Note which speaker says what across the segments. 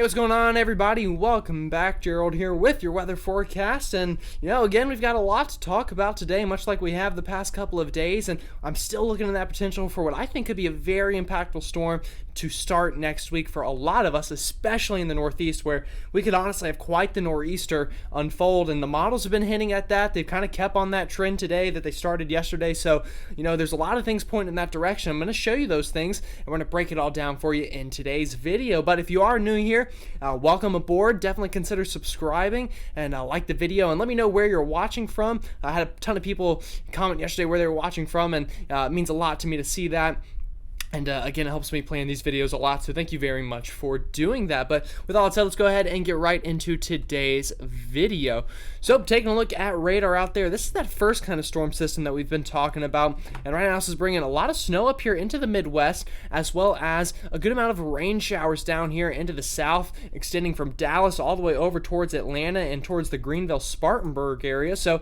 Speaker 1: What's going on, everybody? Welcome back. Gerald here with your weather forecast. And, again, we've got a lot to talk about today, much like we have the past couple of days. And I'm still looking at that potential for what I think could be a very impactful storm to start next week for a lot of us, especially in the Northeast, where we could honestly have quite the nor'easter unfold. And the models have been hinting at that. They've kind of kept on that trend today that they started yesterday. So, there's a lot of things pointing in that direction. I'm going to show you those things, and we're going to break it all down for you in today's video. But if you are new here, welcome aboard. Definitely consider subscribing and like the video, and let me know where you're watching from. I had a ton of people comment yesterday where they were watching from, and it means a lot to me to see that. And again, it helps me plan these videos a lot, so thank you very much for doing that. But with all that said, let's go ahead and get right into today's video. So taking a look at radar out there, this is that first kind of storm system that we've been talking about. And right now this is bringing a lot of snow up here into the Midwest, as well as a good amount of rain showers down here into the south, extending from Dallas all the way over towards Atlanta and towards the Greenville-Spartanburg area. So,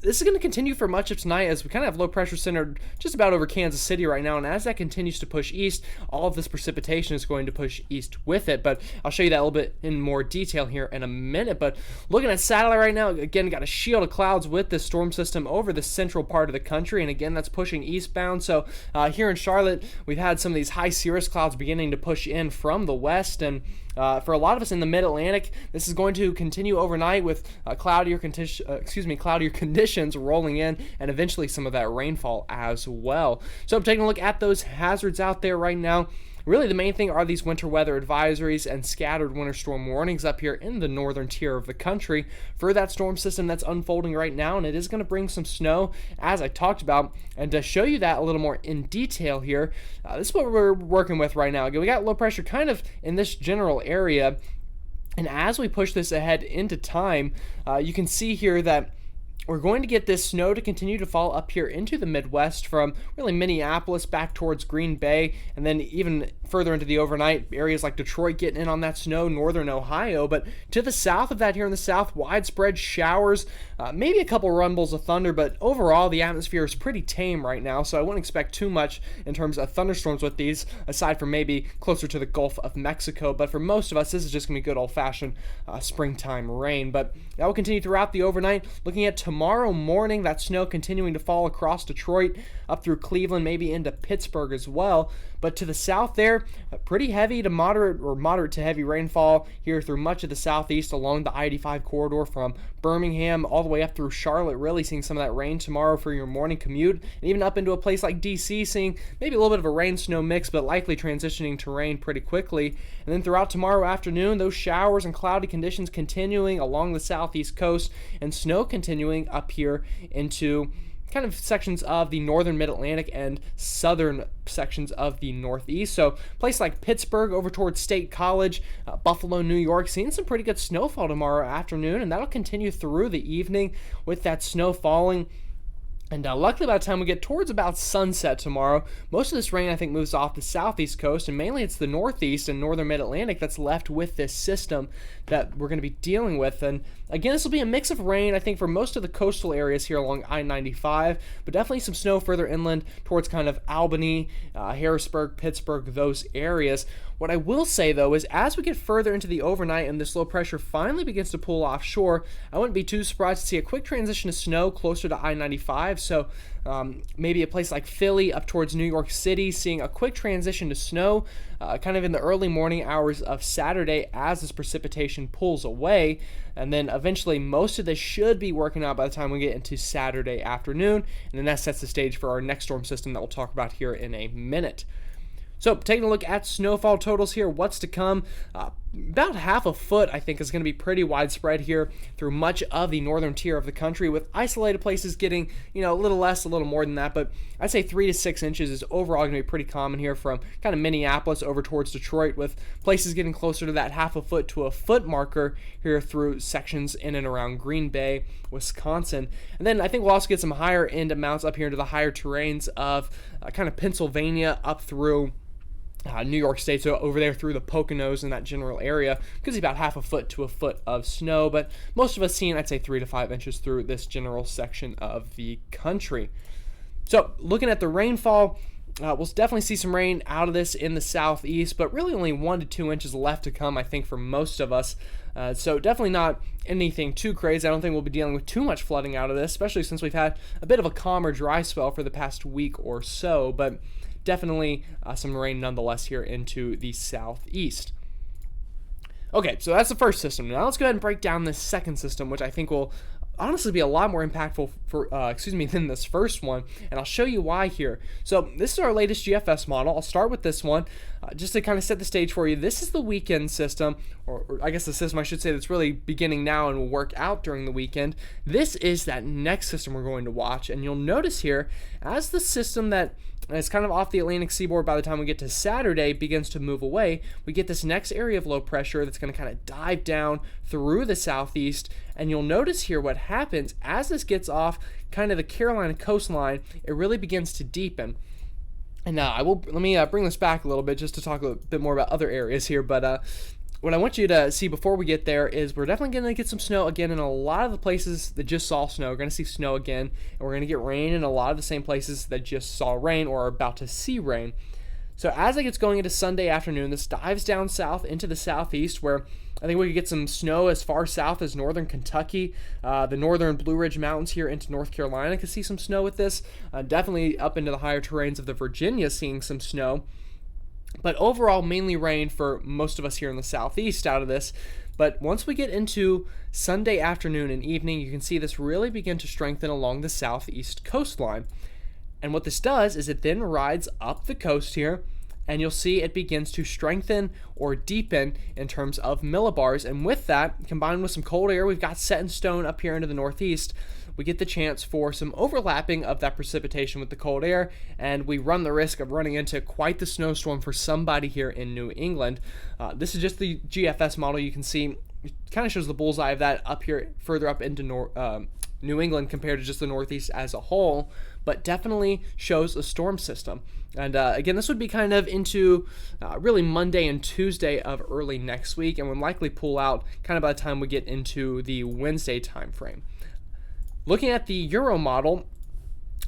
Speaker 1: this is going to continue for much of tonight as we kind of have low pressure centered just about over Kansas City right now. And as that continues to push east, all of this precipitation is going to push east with it. But I'll show you that a little bit in more detail here in a minute. But looking at satellite right now, again, got a shield of clouds with this storm system over the central part of the country. And again, that's pushing eastbound. So here in Charlotte, we've had some of these high cirrus clouds beginning to push in from the west. And for a lot of us in the mid-Atlantic, this is going to continue overnight with cloudier conditions rolling in, and eventually some of that rainfall as well. So I'm taking a look at those hazards out there right now. Really, the main thing are these winter weather advisories and scattered winter storm warnings up here in the northern tier of the country for that storm system that's unfolding right now, and it is going to bring some snow, as I talked about. And to show you that a little more in detail here, this is what we're working with right now. Again, we got low pressure kind of in this general area, and as we push this ahead into time, you can see here that we're going to get this snow to continue to fall up here into the Midwest from really Minneapolis back towards Green Bay, and then even further into the overnight, areas like Detroit getting in on that snow, northern Ohio. But to the south of that here in the south, widespread showers, maybe a couple rumbles of thunder, but overall the atmosphere is pretty tame right now, so I wouldn't expect too much in terms of thunderstorms with these, aside from maybe closer to the Gulf of Mexico. But for most of us, this is just going to be good old-fashioned springtime rain. But that will continue throughout the overnight. Looking at tomorrow morning, that snow continuing to fall across Detroit, up through Cleveland, maybe into Pittsburgh as well. But to the south there, pretty heavy to moderate or moderate to heavy rainfall here through much of the southeast along the I-85 corridor from Birmingham all the way up through Charlotte, really seeing some of that rain tomorrow for your morning commute, and even up into a place like DC, seeing maybe a little bit of a rain-snow mix, but likely transitioning to rain pretty quickly. And then throughout tomorrow afternoon, those showers and cloudy conditions continuing along the southeast coast, and snow continuing up here into kind of sections of the northern mid-Atlantic and southern sections of the Northeast. So place like Pittsburgh over towards State College, Buffalo, New York, seeing some pretty good snowfall tomorrow afternoon, and that'll continue through the evening with that snow falling. And luckily, by the time we get towards about sunset tomorrow, most of this rain, I think, moves off the southeast coast, and mainly it's the northeast and northern mid-Atlantic that's left with this system that we're going to be dealing with. And again, this will be a mix of rain, I think, for most of the coastal areas here along I-95, but definitely some snow further inland towards kind of Albany, Harrisburg, Pittsburgh, those areas. What I will say, though, is as we get further into the overnight and this low pressure finally begins to pull offshore, I wouldn't be too surprised to see a quick transition to snow closer to I-95. So maybe a place like Philly up towards New York City, seeing a quick transition to snow kind of in the early morning hours of Saturday as this precipitation pulls away. And then eventually most of this should be working out by the time we get into Saturday afternoon. And then that sets the stage for our next storm system that we'll talk about here in a minute. So taking a look at snowfall totals here, what's to come, about half a foot I think is going to be pretty widespread here through much of the northern tier of the country, with isolated places getting a little less, a little more than that, but I'd say 3 to 6 inches is overall going to be pretty common here from kind of Minneapolis over towards Detroit, with places getting closer to that half a foot to a foot marker here through sections in and around Green Bay, Wisconsin. And then I think we'll also get some higher end amounts up here into the higher terrains of kind of Pennsylvania up through New York State, so over there through the Poconos in that general area, could see about half a foot to a foot of snow, but most of us seeing, I'd say, 3 to 5 inches through this general section of the country. So looking at the rainfall, We'll definitely see some rain out of this in the southeast, but really only 1 to 2 inches left to come, I think, for most of us. So definitely not anything too crazy. I don't think we'll be dealing with too much flooding out of this, especially since we've had a bit of a calmer dry spell for the past week or so, but definitely some rain nonetheless here into the southeast. Okay, so that's the first system. Now let's go ahead and break down this second system, which I think will honestly be a lot more impactful than this first one, and I'll show you why here. So this is our latest GFS model. I'll start with this one just to kind of set the stage for you. This is the weekend system, or I guess the system I should say that's really beginning now and will work out during the weekend. This is that next system we're going to watch, and you'll notice here as the system that is kind of off the Atlantic seaboard by the time we get to Saturday begins to move away, we get this next area of low pressure that's going to kind of dive down through the southeast, and you'll notice here what happens as this gets off kind of the Carolina coastline, it really begins to deepen. And let me bring this back a little bit just to talk a bit more about other areas here, but what I want you to see before we get there is we're definitely going to get some snow again in a lot of the places that just saw snow. We're going to see snow again, and we're going to get rain in a lot of the same places that just saw rain or are about to see rain. So as it gets going into Sunday afternoon, this dives down south into the southeast, where I think we could get some snow as far south as northern Kentucky, the northern Blue Ridge Mountains here into North Carolina could see some snow with this. Definitely up into the higher terrains of the Virginia seeing some snow. But overall, mainly rain for most of us here in the southeast out of this. But once we get into Sunday afternoon and evening, you can see this really begin to strengthen along the southeast coastline. And what this does is it then rides up the coast here, and you'll see it begins to strengthen or deepen in terms of millibars. And with that, combined with some cold air we've got set in stone up here into the northeast, we get the chance for some overlapping of that precipitation with the cold air, and we run the risk of running into quite the snowstorm for somebody here in New England. This is just the GFS model. You can see it kind of shows the bullseye of that up here further up into New England compared to just the Northeast as a whole, but definitely shows a storm system. And again, this would be kind of into really Monday and Tuesday of early next week, and would likely pull out kind of by the time we get into the Wednesday time frame. Looking at the Euro model,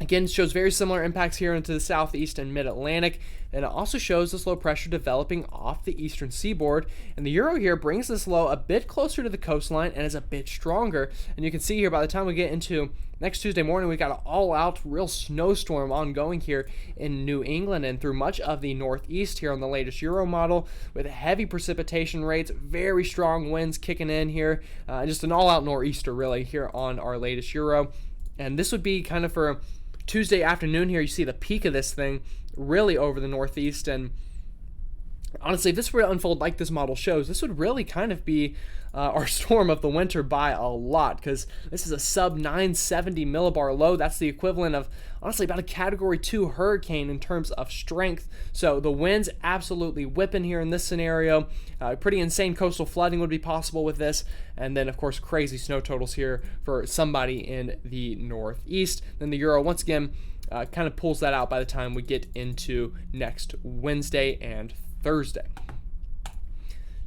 Speaker 1: again, it shows very similar impacts here into the southeast and mid-Atlantic, and it also shows this low pressure developing off the eastern seaboard. And the Euro here brings this low a bit closer to the coastline and is a bit stronger. And you can see here by the time we get into next Tuesday morning, we got an all-out real snowstorm ongoing here in New England and through much of the northeast here on the latest Euro model, with heavy precipitation rates, very strong winds kicking in here, just an all-out nor'easter really here on our latest Euro. And this would be kind of for Tuesday afternoon here. You see the peak of this thing really over the northeast, and honestly, if this were to unfold like this model shows, this would really kind of be our storm of the winter by a lot, because this is a sub 970 millibar low. That's the equivalent of honestly about a category 2 hurricane in terms of strength. So the winds absolutely whipping here in this scenario. Pretty insane coastal flooding would be possible with this, and then of course crazy snow totals here for somebody in the northeast. Then the Euro once again kind of pulls that out by the time we get into next Wednesday and Thursday.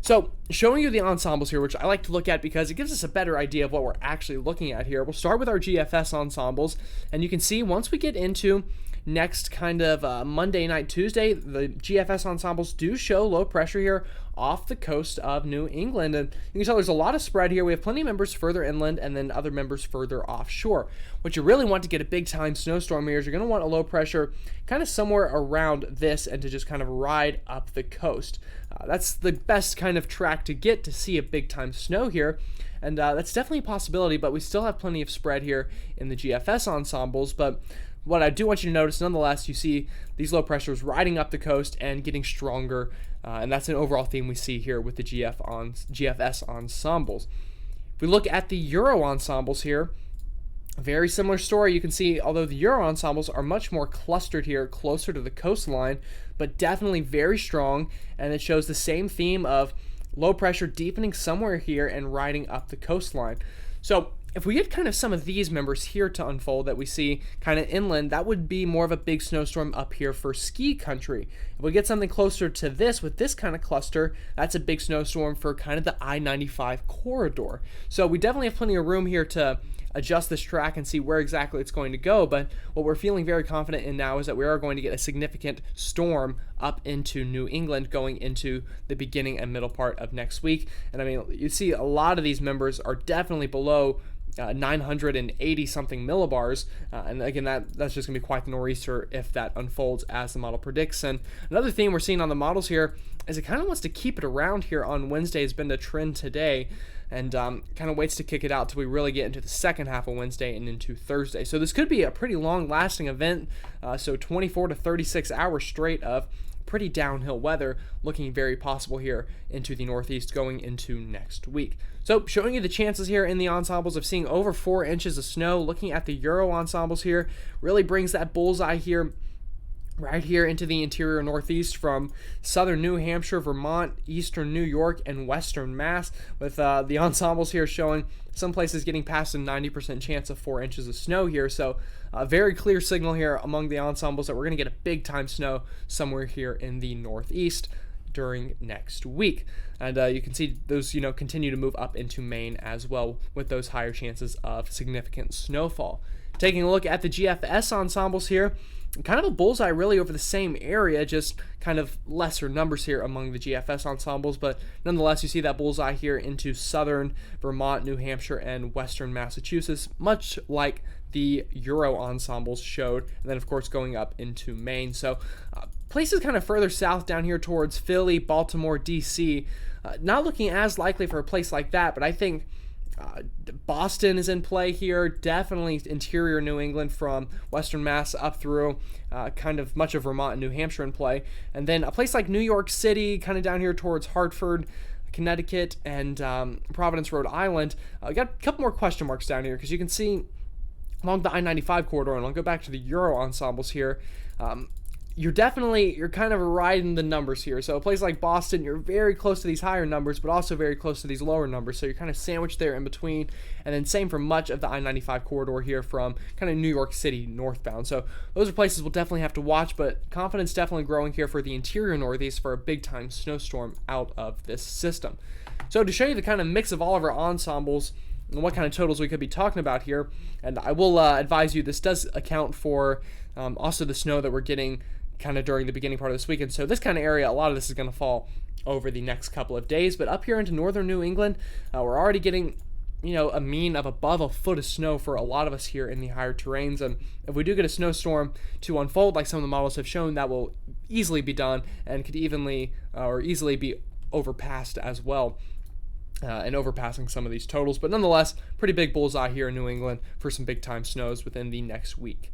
Speaker 1: So showing you the ensembles here, which I like to look at because it gives us a better idea of what we're actually looking at here. We'll start with our GFS ensembles, and you can see once we get into next kind of Monday night, Tuesday, the GFS ensembles do show low pressure here off the coast of New England, and you can tell there's a lot of spread here. We have plenty of members further inland and then other members further offshore. What you really want to get a big time snowstorm here is you're going to want a low pressure kind of somewhere around this and to just kind of ride up the coast. That's the best kind of track to get to see a big time snow here, and that's definitely a possibility, but we still have plenty of spread here in the GFS ensembles. But what I do want you to notice, nonetheless, you see these low pressures riding up the coast and getting stronger, and that's an overall theme we see here with the GFS ensembles. If we look at the Euro ensembles here, a very similar story. You can see, although the Euro ensembles are much more clustered here, closer to the coastline, but definitely very strong, and it shows the same theme of low pressure deepening somewhere here and riding up the coastline. So if we get kind of some of these members here to unfold that we see kind of inland, that would be more of a big snowstorm up here for ski country. If we get something closer to this with this kind of cluster, that's a big snowstorm for kind of the I-95 corridor. So we definitely have plenty of room here to adjust this track and see where exactly it's going to go. But what we're feeling very confident in now is that we are going to get a significant storm up into New England going into the beginning and middle part of next week. And I mean, you see a lot of these members are definitely below 980 something millibars, and again, that's just going to be quite the nor'easter if that unfolds as the model predicts. And another theme we're seeing on the models here is it kind of wants to keep it around here on Wednesday. Has been the trend today, and kind of waits to kick it out till we really get into the second half of Wednesday and into Thursday. So this could be a pretty long-lasting event, so 24 to 36 hours straight of pretty downhill weather looking very possible here into the northeast going into next week. So showing you the chances here in the ensembles of seeing over 4 inches of snow. Looking at the Euro ensembles here really brings that bullseye here right here into the interior northeast from southern New Hampshire, Vermont, eastern New York, and western Mass, with the ensembles here showing some places getting past a 90% chance of 4 inches of snow here. So a very clear signal here among the ensembles that we're going to get a big time snow somewhere here in the northeast during next week. And you can see those, continue to move up into Maine as well with those higher chances of significant snowfall. Taking a look at the GFS ensembles here, kind of a bullseye really over the same area, just kind of lesser numbers here among the GFS ensembles, but nonetheless you see that bullseye here into southern Vermont, New Hampshire, and western Massachusetts, much like the Euro ensembles showed, and then of course going up into Maine. So places kind of further south down here towards Philly, Baltimore, DC, not looking as likely for a place like that, but I think Boston is in play here, definitely interior New England from western Mass up through kind of much of Vermont and New Hampshire in play. And then a place like New York City, kind of down here towards Hartford, Connecticut, and Providence, Rhode Island. We got a couple more question marks down here because you can see along the I-95 corridor, and I'll go back to the Euro ensembles here. You're kind of riding the numbers here. So a place like Boston, you're very close to these higher numbers, but also very close to these lower numbers. So you're kind of sandwiched there in between. And then same for much of the I-95 corridor here from kind of New York City northbound. So those are places we'll definitely have to watch, but confidence definitely growing here for the interior northeast for a big time snowstorm out of this system. So to show you the kind of mix of all of our ensembles and what kind of totals we could be talking about here, and I will advise you this does account for also the snow that we're getting kind of during the beginning part of this weekend. So this kind of area, a lot of this is going to fall over the next couple of days. But up here into northern New England, we're already getting, a mean of above a foot of snow for a lot of us here in the higher terrains. And if we do get a snowstorm to unfold, like some of the models have shown, that will easily be done and could easily be overpassed as well. And overpassing some of these totals. But nonetheless, pretty big bullseye here in New England for some big time snows within the next week.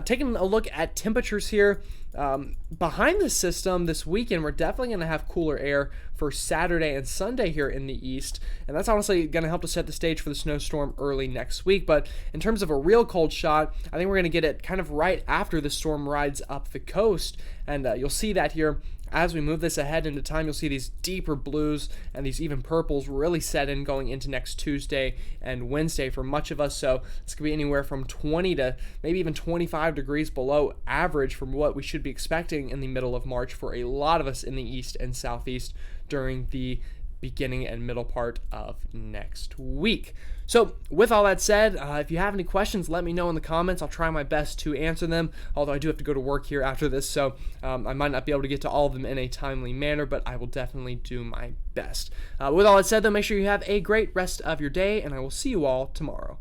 Speaker 1: Taking a look at temperatures here, behind the system this weekend, we're definitely going to have cooler air for Saturday and Sunday here in the east, and that's honestly going to help to set the stage for the snowstorm early next week. But in terms of a real cold shot, I think we're going to get it kind of right after the storm rides up the coast, and you'll see that here. As we move this ahead into time, you'll see these deeper blues and these even purples really set in going into next Tuesday and Wednesday for much of us. So this could be anywhere from 20 to maybe even 25 degrees below average from what we should be expecting in the middle of March for a lot of us in the east and southeast during the beginning and middle part of next week. So with all that said, if you have any questions, let me know in the comments. I'll try my best to answer them, although I do have to go to work here after this, so I might not be able to get to all of them in a timely manner, but I will definitely do my best. With all that said, though, make sure you have a great rest of your day, and I will see you all tomorrow.